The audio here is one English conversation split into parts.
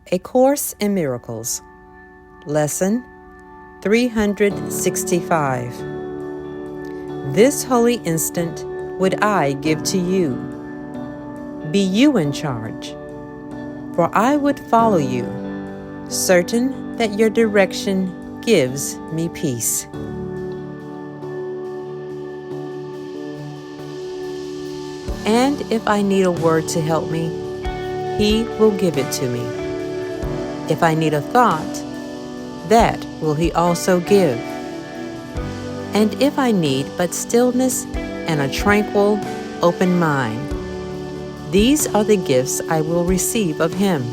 A Course in Miracles, Lesson 365. This holy instant would I give to you. Be you in charge, for I would follow you, certain that your direction gives me peace. And if I need a word to help me, He will give it to me. If I need a thought, that will He also give. And if I need but stillness and a tranquil, open mind, these are the gifts I will receive of Him.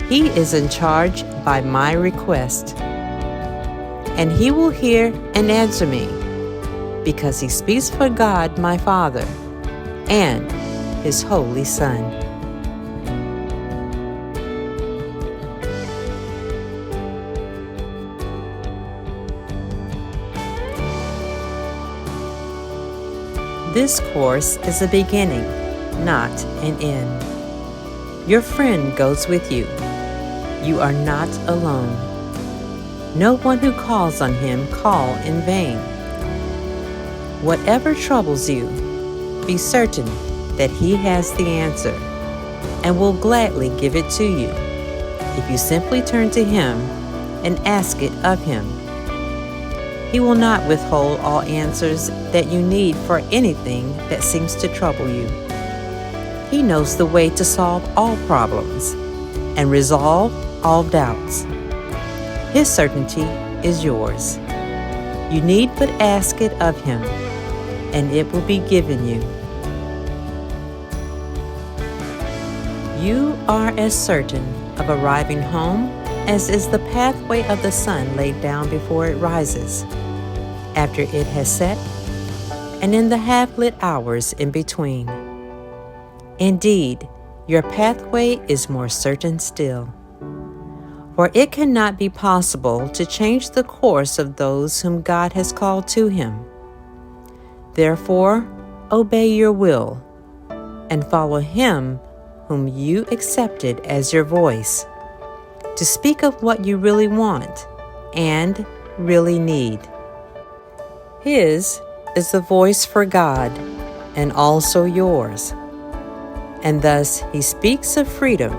He is in charge by my request, and He will hear and answer me, because He speaks for God my Father and His Holy Son. This course is a beginning, not an end. Your friend goes with you. You are not alone. No one who calls on Him call in vain. Whatever troubles you, be certain that He has the answer and will gladly give it to you if you simply turn to Him and ask it of Him. He will not withhold all answers that you need for anything that seems to trouble you. He knows the way to solve all problems and resolve all doubts. His certainty is yours. You need but ask it of Him, and it will be given you. You are as certain of arriving home as is the pathway of the sun laid down before it rises, after it has set, and in the half-lit hours in between. Indeed, your pathway is more certain still, for it cannot be possible to change the course of those whom God has called to Him. Therefore, obey your will, and follow Him whom you accepted as your voice, to speak of what you really want and really need. His is the voice for God and also yours, and thus He speaks of freedom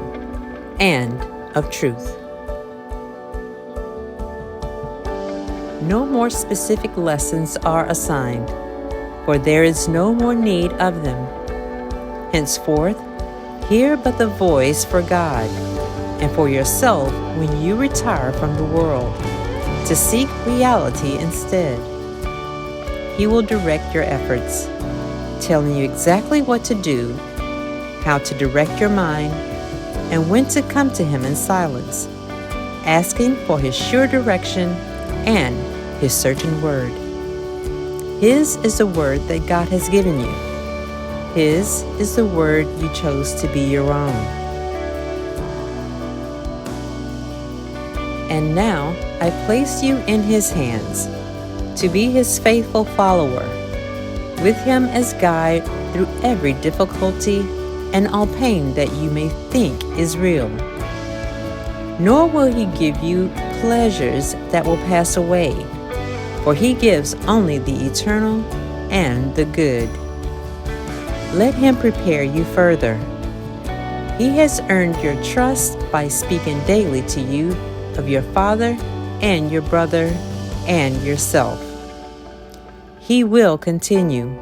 and of truth. No more specific lessons are assigned, for there is no more need of them. Henceforth, hear but the voice for God and for yourself when you retire from the world, to seek reality instead. He will direct your efforts, telling you exactly what to do, how to direct your mind, and when to come to Him in silence, asking for His sure direction and His certain word. His is the word that God has given you. His is the word you chose to be your own. And now I place you in His hands, to be His faithful follower, with Him as guide through every difficulty and all pain that you may think is real. Nor will He give you pleasures that will pass away, for He gives only the eternal and the good. Let Him prepare you further. He has earned your trust by speaking daily to you of your father and your brother and yourself. He will continue.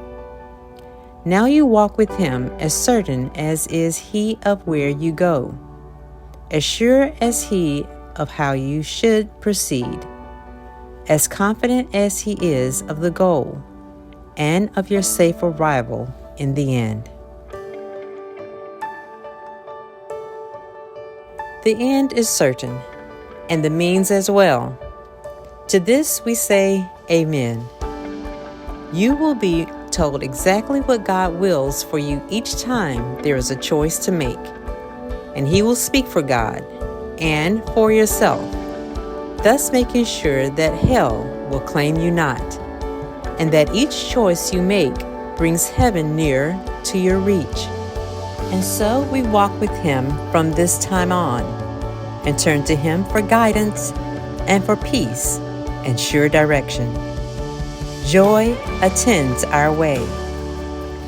Now you walk with Him as certain as is He of where you go, as sure as He of how you should proceed, as confident as He is of the goal and of your safe arrival in the end. The end is certain, and the means as well. To this we say Amen. You will be told exactly what God wills for you each time there is a choice to make, and He will speak for God and for yourself, thus making sure that hell will claim you not, and that each choice you make brings heaven nearer to your reach. And so we walk with Him from this time on and turn to Him for guidance and for peace and sure direction. Joy attends our way,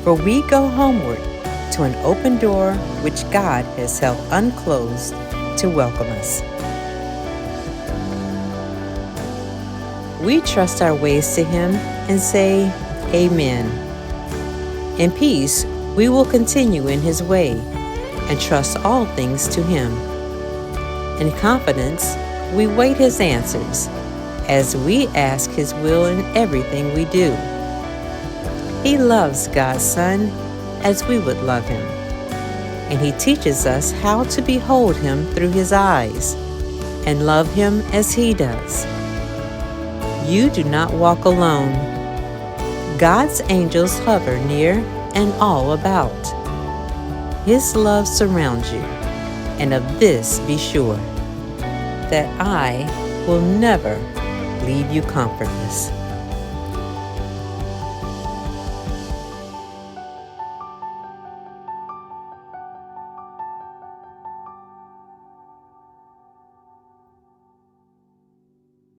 for we go homeward to an open door which God has held unclosed to welcome us. We trust our ways to Him and say, Amen. In peace, we will continue in His way and trust all things to Him. In confidence, we wait His answers as we ask His will in everything we do. He loves God's Son as we would love Him, and He teaches us how to behold Him through His eyes and love Him as He does. You do not walk alone. God's angels hover near and all about. His love surrounds you, and of this be sure, that I will never leave you comfortless.